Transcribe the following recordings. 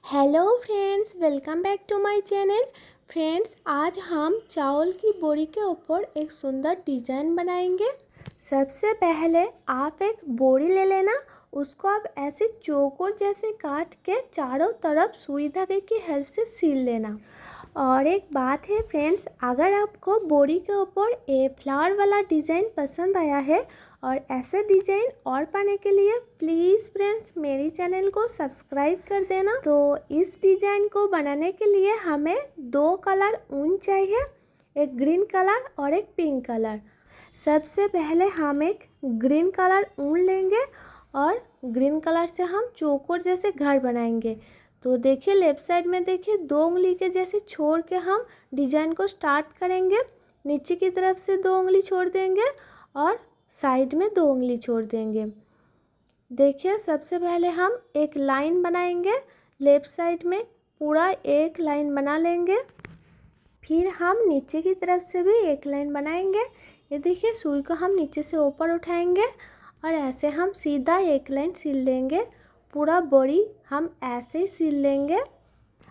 Hello friends, welcome back to my channel. Friends, आज हम चावल की बोरी के ऊपर एक सुंदर डिज़ाइन बनाएंगे। सबसे पहले आप एक बोरी ले लेना, उसको आप ऐसे चौकोर जैसे काट के चारों तरफ सुई धागे की हेल्प से सील लेना। और एक बात है फ्रेंड्स, अगर आपको बोरी के ऊपर ए फ्लावर वाला डिज़ाइन पसंद आया है और ऐसे डिज़ाइन और पाने के लिए प्लीज़ फ्रेंड्स मेरी चैनल को सब्सक्राइब कर देना। तो इस डिज़ाइन को बनाने के लिए हमें दो कलर ऊन चाहिए, एक ग्रीन कलर और एक पिंक कलर। सबसे पहले हम एक ग्रीन कलर ऊन लेंगे और ग्रीन कलर से हम चौकोर जैसे घर बनाएंगे। तो देखिए लेफ्ट साइड में देखिए 2 उंगली के जैसे छोड़ के हम डिज़ाइन को स्टार्ट करेंगे। नीचे की तरफ से 2 उंगली छोड़ देंगे और साइड में 2 उंगली छोड़ देंगे। देखिए सबसे पहले हम एक लाइन बनाएंगे, लेफ्ट साइड में पूरा एक लाइन बना लेंगे। फिर हम नीचे की तरफ से भी एक लाइन बनाएंगे। ये देखिए सुई को हम नीचे से ऊपर उठाएंगे और ऐसे हम सीधा एक लाइन सिल लेंगे। पूरा बोरी हम ऐसे ही सिल लेंगे।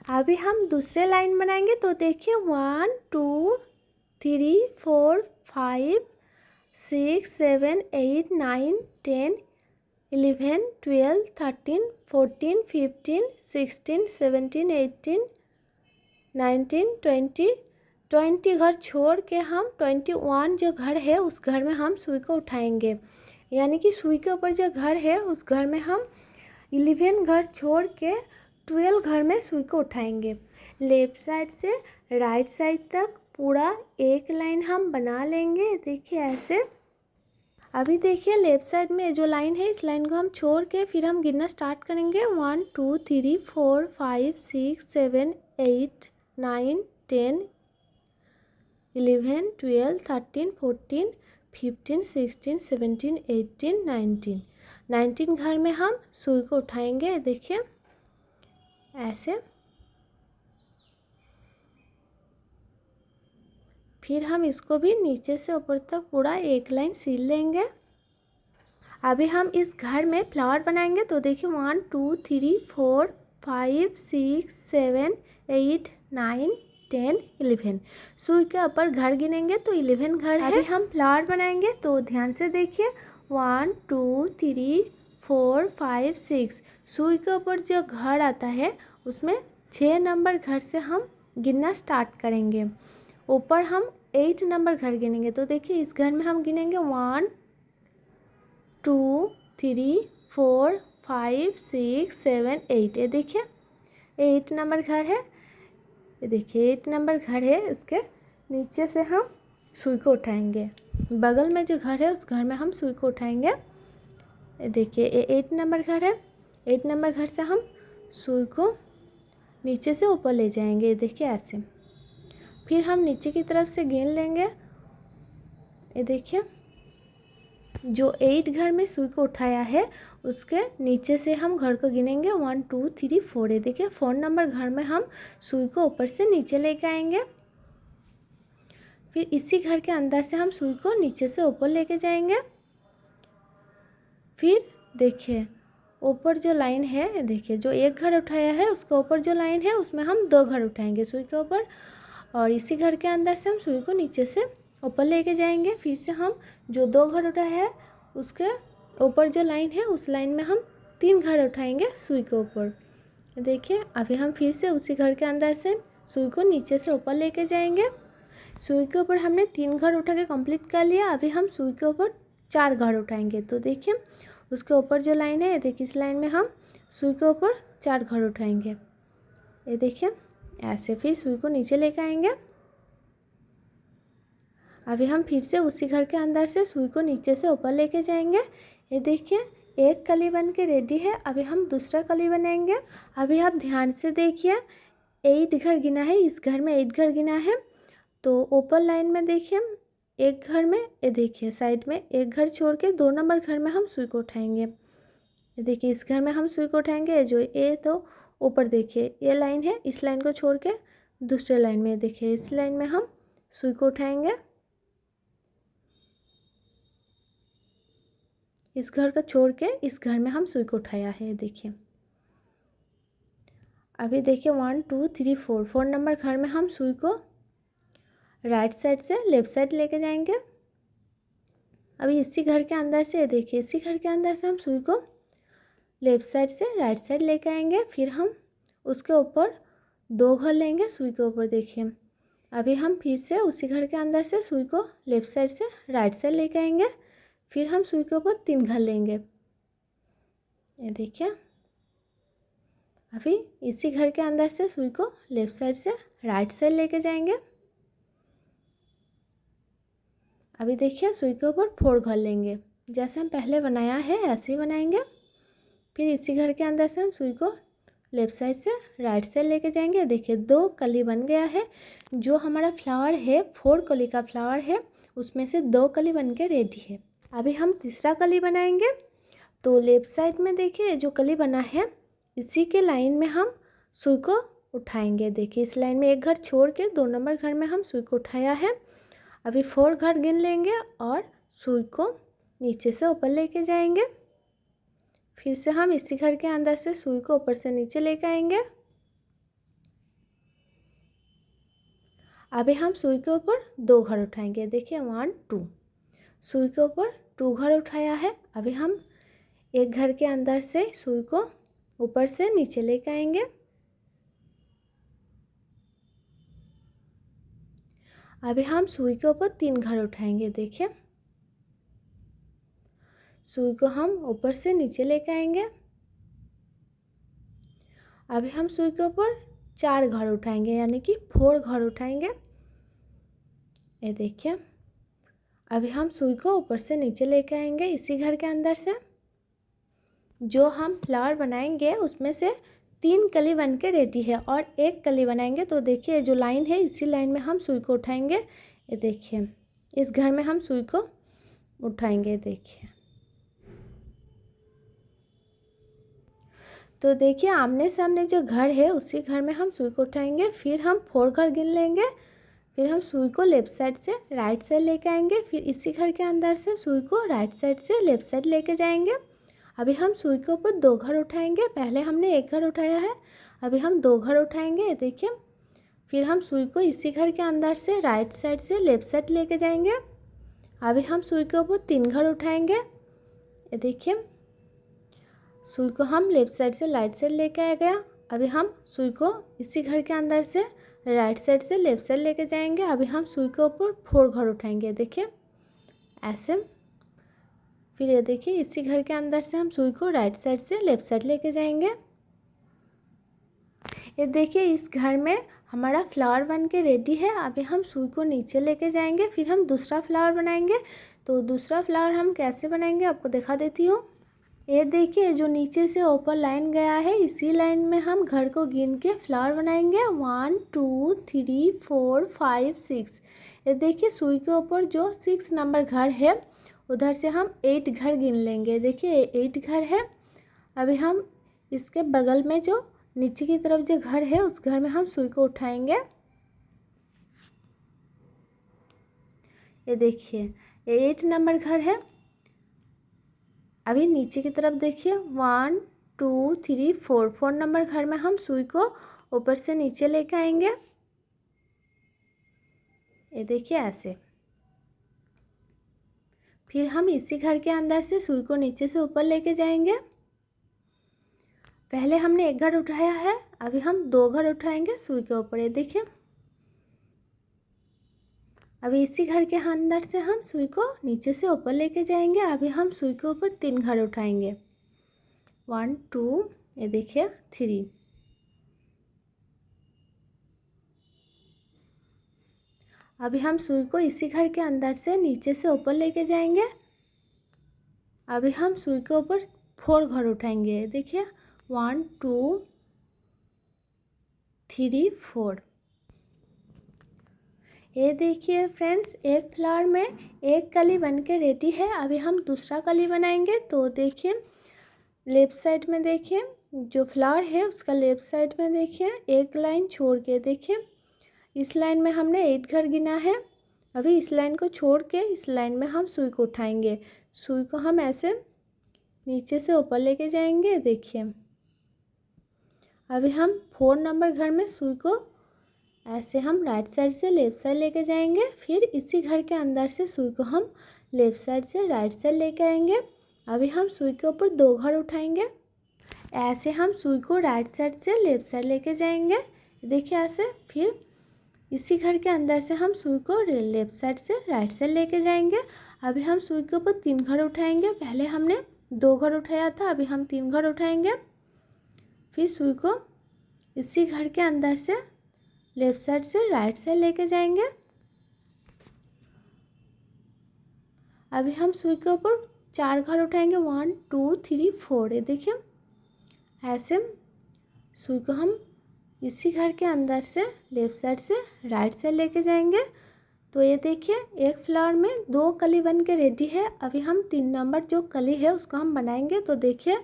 अभी हम दूसरे लाइन बनाएंगे। तो देखिए 1 2 3 4 5 6 7 8 9 10 11 12 13 14 15 16 17 18 19 20 घर छोड़ के हम 21 जो घर है उस घर में हम सुई को उठाएंगे। यानी कि सुई के ऊपर जो घर है उस घर में हम 11 घर छोड़ के 12 घर में सुई को उठाएंगे। लेफ्ट साइड से राइट साइड तक पूरा एक लाइन हम बना लेंगे। देखिए ऐसे। अभी देखिए लेफ्ट साइड में जो लाइन है इस लाइन को हम छोड़ के फिर हम गिनना स्टार्ट करेंगे। 1 2 3 4 5 6 7 8 9 10 11 12 13 14 15 16 17 18 19 घर में हम सुई को उठाएंगे। देखिए ऐसे। फिर हम इसको भी नीचे से ऊपर तक पूरा एक लाइन सील लेंगे। अभी हम इस घर में फ्लावर बनाएंगे। तो देखिए 1 2 3 4 5 6 7 8 9 10 11 सुई के ऊपर घर गिनेंगे तो 11 घर है। अभी हम फ्लावर बनाएंगे तो ध्यान से देखिए 1 2 3 4 5 6 सुई के ऊपर जो घर आता है उसमें 6 नंबर घर से हम गिनना स्टार्ट करेंगे। ऊपर हम 8 नंबर घर गिनेंगे। तो देखिए इस घर में हम गिनेंगे 1 2 3 4 5 6 7 8। ये देखिए 8 नंबर घर है। ये देखिए 8 नंबर घर है। इसके नीचे से हम सुई को उठाएंगे। बगल में जो घर है उस घर में हम सुई को उठाएंगे। ये देखिए ये 8 नंबर घर है। 8 नंबर घर से हम सुई को नीचे से ऊपर ले जाएंगे। ये देखिए ऐसे। फिर हम नीचे की तरफ से गिन लेंगे। ये देखिए जो 8 घर में सुई को उठाया है उसके नीचे से हम घर को गिनेंगे 1 2 3 4। ये देखिए 4 नंबर घर में हम सुई को ऊपर से नीचे लेके आएंगे। फिर इसी घर के अंदर से हम सुई को नीचे से ऊपर लेके जाएंगे। फिर देखिए ऊपर जो लाइन है, देखिए जो एक घर उठाया है उसके ऊपर जो लाइन है उसमें हम 2 घर उठाएंगे सुई के ऊपर। और इसी घर के अंदर से हम सुई को नीचे से ऊपर लेके जाएंगे। फिर से हम जो 2 घर उठाया है उसके ऊपर जो लाइन है उस लाइन में हम 3 घर उठाएंगे सुई के ऊपर। देखिए अभी हम फिर से उसी घर के अंदर से सुई को नीचे से ऊपर लेके जाएंगे। सुई के ऊपर हमने 3 घर उठा के कंप्लीट कर लिया। अभी हम सुई के ऊपर 4 घर उठाएंगे। तो देखिए उसके ऊपर जो लाइन है, देखिए इस लाइन में हम सुई के ऊपर 4 घर उठाएंगे। ये देखिए ऐसे। फिर सुई को नीचे लेके आएंगे। अभी हम फिर से उसी घर के अंदर से सुई को नीचे से ऊपर लेके जाएंगे। ये देखिए एक कली बन के रेडी है। अभी हम दूसरा कली बनाएंगे। अभी आप ध्यान से देखिए 8 घर गिना है, इस घर में 8 घर गिना है। तो ऊपर लाइन में देखिए एक घर में, ये देखिए साइड में एक घर छोड़ के 2 नंबर घर में हम सुई को उठाएंगे। ये देखिए इस घर में हम सुई को उठाएंगे। जो ये तो ऊपर देखिए ये लाइन है, इस लाइन को छोड़ के दूसरे लाइन में देखिए इस लाइन में हम सुई को उठाएंगे। इस घर को छोड़ के इस घर में हम सुई को उठाया है। देखिए अभी देखिए 1 2 3 4 4 नंबर घर में हम सुई को राइट साइड से लेफ़्ट साइड लेके जाएंगे। अभी इसी घर के अंदर से देखिए, इसी घर के अंदर से हम सुई को लेफ़्ट साइड से राइट साइड लेके आएंगे। फिर हम उसके ऊपर 2 घर लेंगे सुई के ऊपर। देखिए अभी हम फिर से उसी घर के अंदर से सुई को लेफ़्ट साइड से राइट साइड लेके आएंगे। फिर हम सुई के ऊपर 3 घर लेंगे। ये देखिए अभी इसी घर के अंदर से सुई को लेफ़्ट साइड से राइट साइड लेके जाएंगे। अभी देखिए सुई के ऊपर 4 घर लेंगे, जैसे हम पहले बनाया है ऐसे ही बनाएंगे। फिर इसी घर के अंदर से हम सुई को लेफ़्ट साइड से राइट साइड लेके जाएंगे। देखिए 2 कली बन गया है। जो हमारा फ्लावर है 4 कली का फ्लावर है, उसमें से 2 कली बन के रेडी है। अभी हम तीसरा कली बनाएंगे। तो लेफ़्ट साइड में देखिए जो कली बना है, इसी के लाइन में हम सुई को उठाएंगे। देखिए इस लाइन में एक घर छोड़ के 2 नंबर घर में हम सुई को उठाया है। अभी 4 घर गिन लेंगे और सुई को नीचे से ऊपर लेके जाएंगे। फिर से हम इसी घर के अंदर से सुई को ऊपर से नीचे लेके आएंगे। अभी हम सुई के ऊपर 2 घर उठाएंगे। देखिए 1 2 सुई के ऊपर 2 घर उठाया है। अभी हम एक घर के अंदर से सुई को ऊपर से नीचे लेके आएंगे। अभी हम सुई के ऊपर 3 घर उठाएंगे। देखिए सुई को हम ऊपर से नीचे लेके आएंगे। अभी हम सुई के ऊपर 4 घर उठाएंगे, यानी कि 4 घर उठाएंगे। ये देखिए अभी हम सुई को ऊपर से नीचे लेके आएंगे इसी घर के अंदर से। जो हम फ्लावर बनाएंगे उसमें से 3 कली बन के रेडी है और 1 कली बनाएंगे। तो देखिए जो लाइन है इसी लाइन में हम सुई को उठाएंगे। ये देखिए इस घर में हम सुई को उठाएंगे। देखिए तो देखिए आमने सामने जो घर है उसी घर में हम सुई को उठाएंगे। फिर हम 4 घर गिन लेंगे। फिर हम सुई को लेफ़्ट साइड से राइट साइड लेके आएंगे। फिर इसी घर के अंदर से सुई को राइट साइड से लेफ़्ट साइड लेके जाएंगे। अभी हम सुई के ऊपर 2 घर उठाएंगे। पहले हमने 1 घर उठाया है, अभी हम 2 घर उठाएंगे। देखिए फिर हम सुई को इसी घर के अंदर से राइट साइड से लेफ़्ट साइड लेके जाएंगे। अभी हम सुई के ऊपर 3 घर उठाएंगे। ये देखिए सुई को हम लेफ़्ट साइड से राइट साइड लेके आ गया। अभी हम सुई को इसी घर के अंदर से राइट साइड से लेफ़्ट साइड लेके जाएंगे। अभी हम सुई के ऊपर 4 घर उठाएंगे। देखिए ऐसे। फिर ये देखिए इसी घर के अंदर से हम सुई को राइट साइड से लेफ़्ट साइड लेके जाएंगे। ये देखिए इस घर में हमारा फ्लावर बन के रेडी है। अभी हम सुई को नीचे लेके जाएंगे। फिर हम दूसरा फ्लावर बनाएंगे। तो दूसरा फ्लावर हम कैसे बनाएंगे आपको दिखा देती हूँ। ये देखिए जो नीचे से ऊपर लाइन गया है, इसी लाइन में हम घर को गिन के फ्लावर बनाएंगे। 1 2 3 4 5 6। ये देखिए सुई के ऊपर जो 6 नंबर घर है उधर से हम 8 घर गिन लेंगे। देखिए 8 घर है। अभी हम इसके बगल में जो नीचे की तरफ जो घर है उस घर में हम सुई को उठाएंगे। ये देखिए ये 8 नंबर घर है। अभी नीचे की तरफ देखिए 1 2 3 4 4 नंबर घर में हम सुई को ऊपर से नीचे लेके आएंगे। ये देखिए ऐसे। फिर हम इसी घर के अंदर से सुई को नीचे से ऊपर लेके जाएंगे। पहले हमने 1 घर उठाया है, अभी हम 2 घर उठाएंगे सुई के ऊपर। ये देखिए अभी इसी घर के अंदर से हम सुई को नीचे से ऊपर लेके जाएंगे। अभी हम सुई के ऊपर 3 घर उठाएंगे। 1 2 ये देखिए 3। अभी हम सुई को इसी घर के अंदर से नीचे से ऊपर लेके जाएंगे। अभी हम सुई के ऊपर 4 घर उठाएंगे। देखिए 1 2 3 4। ये देखिए फ्रेंड्स एक फ्लावर में 1 कली बन के रेडी है। अभी हम दूसरा कली बनाएंगे। तो देखिए लेफ़्ट साइड में देखिए जो फ्लावर है उसका लेफ़्ट साइड में देखिए 1 लाइन छोड़ के देखिए इस लाइन में हमने 8 घर गिना है। अभी इस लाइन को छोड़ के इस लाइन में हम सुई को उठाएंगे। सुई को हम ऐसे नीचे से ऊपर लेके जाएंगे। देखिए अभी हम 4 नंबर घर में सुई को ऐसे हम राइट साइड से लेफ़्ट साइड लेके जाएंगे। फिर इसी घर के अंदर से सुई को हम लेफ़्ट साइड से राइट साइड लेके आएंगे। अभी हम सुई के ऊपर 2 घर उठाएंगे। ऐसे हम सुई को राइट साइड से लेफ़्ट साइड लेके जाएंगे, देखिए ऐसे। फिर इसी घर के अंदर से हम सुई को लेफ़्ट साइड से राइट साइड लेके जाएंगे। अभी हम सुई के ऊपर 3 घर उठाएंगे। पहले हमने 2 घर उठाया था, अभी हम 3 घर उठाएंगे। फिर सुई को इसी घर के अंदर से लेफ़्ट साइड से राइट साइड लेके जाएंगे। अभी हम सुई के ऊपर 4 घर उठाएंगे, 1 2 3 4। ये देखिए ऐसे सुई को हम इसी घर के अंदर से लेफ़्ट साइड से राइट साइड लेके जाएंगे। तो ये देखिए एक फ्लावर में 2 कली बन के रेडी है। अभी हम 3 नंबर जो कली है उसको हम बनाएंगे। तो देखिए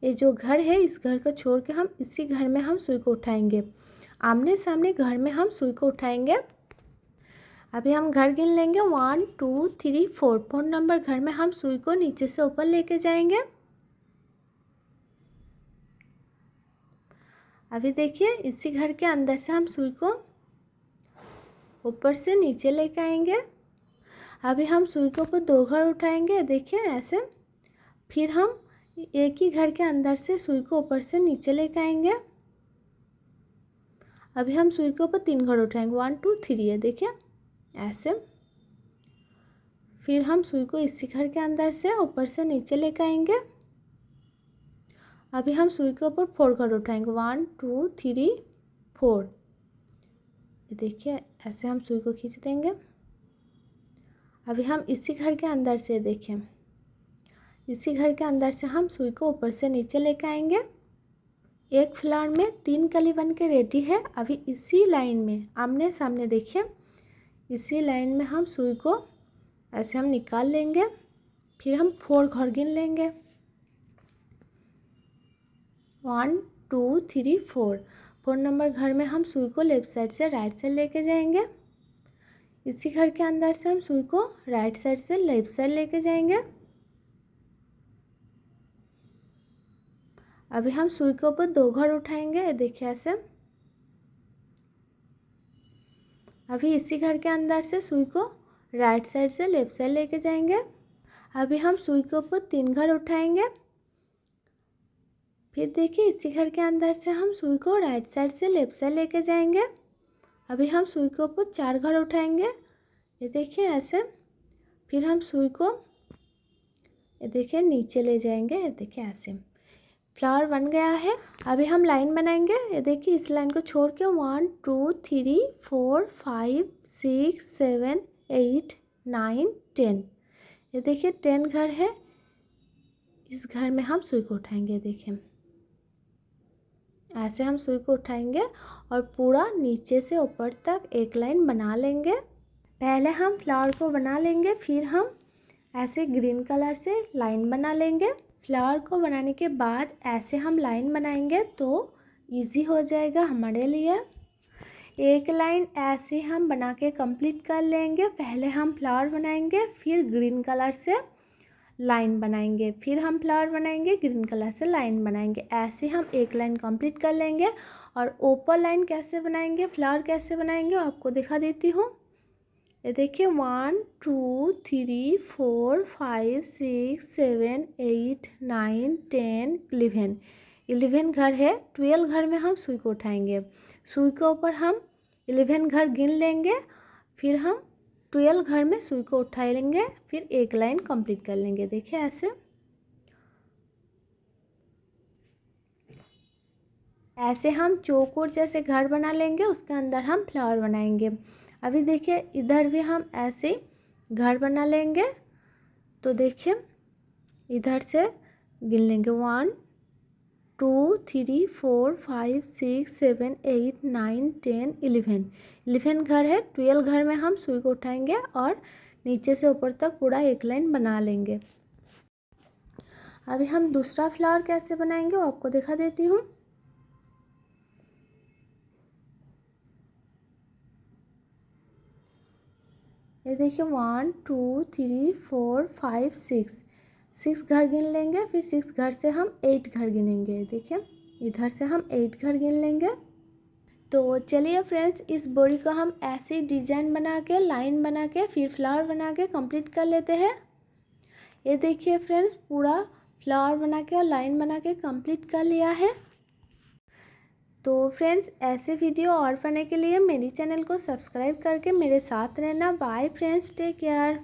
ये जो घर है, इस घर को छोड़ के हम इसी घर में हम सुई को उठाएंगे। आमने सामने घर में हम सुई को उठाएंगे। अभी हम घर गिन लेंगे, 1 2 3 4। 4 नंबर घर में हम सुई को नीचे से ऊपर लेके जाएंगे। अभी देखिए इसी घर के अंदर से हम सुई को ऊपर से नीचे लेके आएंगे। अभी हम सुई के ऊपर 2 घर उठाएंगे, देखिए ऐसे। फिर हम एक ही घर के अंदर से सुई को ऊपर से नीचे लेके आएंगे। अभी हम सुई के ऊपर 3 घर उठाएंगे, 1 2 3। है देखिए ऐसे। फिर हम सुई को इसी घर के अंदर से ऊपर से नीचे लेके आएंगे। अभी हम सुई के ऊपर 4 घर उठाएंगे, 1 2 3 4। देखिए ऐसे हम सुई को खींच देंगे। अभी हम इसी घर के अंदर से देखिए इसी घर के अंदर से हम सुई को ऊपर से नीचे लेके आएंगे। एक फ्लावर में 3 कली बन के रेडी है। अभी इसी लाइन में आमने सामने देखिए इसी लाइन में हम सुई को ऐसे हम निकाल लेंगे। फिर हम 4 घर गिन लेंगे, 1 2 3 4। 4 नंबर घर में हम सुई को लेफ़्ट साइड से राइट साइड लेके जाएंगे। इसी घर के अंदर से हम सुई को राइट साइड से लेफ़्ट साइड लेके जाएंगे। अभी हम सुई के ऊपर 2 घर उठाएंगे, देखिए ऐसे। अभी इसी घर के अंदर से सुई को राइट साइड से लेफ़्ट साइड लेके जाएंगे। अभी हम सुई के ऊपर 3 घर उठाएंगे। फिर देखिए इसी घर के अंदर से हम सुई को राइट साइड से लेफ़्ट साइड लेके जाएंगे। अभी हम सुई के ऊपर 4 घर उठाएंगे, ये देखिए ऐसे। फिर हम सुई को ये देखिए नीचे ले जाएंगे, ये देखिए ऐसे। फ्लावर बन गया है। अभी हम लाइन बनाएंगे, ये देखिए इस लाइन को छोड़ के 1 2 3 4 5 6 7 8 9 10। ये देखिए 10 घर है। इस घर में हम सुई को उठाएंगे, देखिए ऐसे हम सुई को उठाएंगे और पूरा नीचे से ऊपर तक एक लाइन बना लेंगे। पहले हम फ्लावर को बना लेंगे, फिर हम ऐसे ग्रीन कलर से लाइन बना लेंगे। फ्लावर को बनाने के बाद ऐसे हम लाइन बनाएंगे तो इजी हो जाएगा हमारे लिए। एक लाइन ऐसे हम बना के कंप्लीट कर लेंगे। पहले हम फ्लावर बनाएंगे, फिर ग्रीन कलर से लाइन बनाएंगे, फिर हम फ्लावर बनाएंगे, ग्रीन कलर से लाइन बनाएंगे। ऐसे हम एक लाइन कंप्लीट कर लेंगे। और ऊपर लाइन कैसे बनाएंगे, फ्लावर कैसे बनाएंगे आपको दिखा देती हूँ। ये देखिए 1 2 3 4 5 6 7 8 9 10 11। 11 घर है। 12 घर में हम सुई को उठाएंगे। सुई के ऊपर हम 11 घर गिन लेंगे। फिर हम 12 घर में सुई को उठा लेंगे, फिर एक लाइन कंप्लीट कर लेंगे, देखिए ऐसे। ऐसे हम चौकोर जैसे घर बना लेंगे, उसके अंदर हम फ्लावर बनाएंगे। अभी देखिए इधर भी हम ऐसे घर बना लेंगे। तो देखिए इधर से गिन लेंगे 1 2 3 4 5 6 7 8 9 10 11। 11 घर है। 12 घर में हम सुई को उठाएंगे और नीचे से ऊपर तक पूरा एक लाइन बना लेंगे। अभी हम दूसरा फ्लावर कैसे बनाएंगे वो आपको दिखा देती हूँ। ये देखिए 1 2 3 4 5 6 घर गिन लेंगे। फिर 6 घर से हम 8 घर गिनेंगे, देखिए इधर से हम 8 घर गिन लेंगे। तो चलिए फ्रेंड्स, इस बोरी को हम ऐसी डिजाइन बना के, लाइन बना के, फिर फ्लावर बना के कंप्लीट कर लेते हैं। ये देखिए फ्रेंड्स, पूरा फ्लावर बना के और लाइन बना के कंप्लीट कर लिया है। तो फ्रेंड्स, ऐसे वीडियो और पाने के लिए मेरी चैनल को सब्सक्राइब करके मेरे साथ रहना। Bye friends, take care.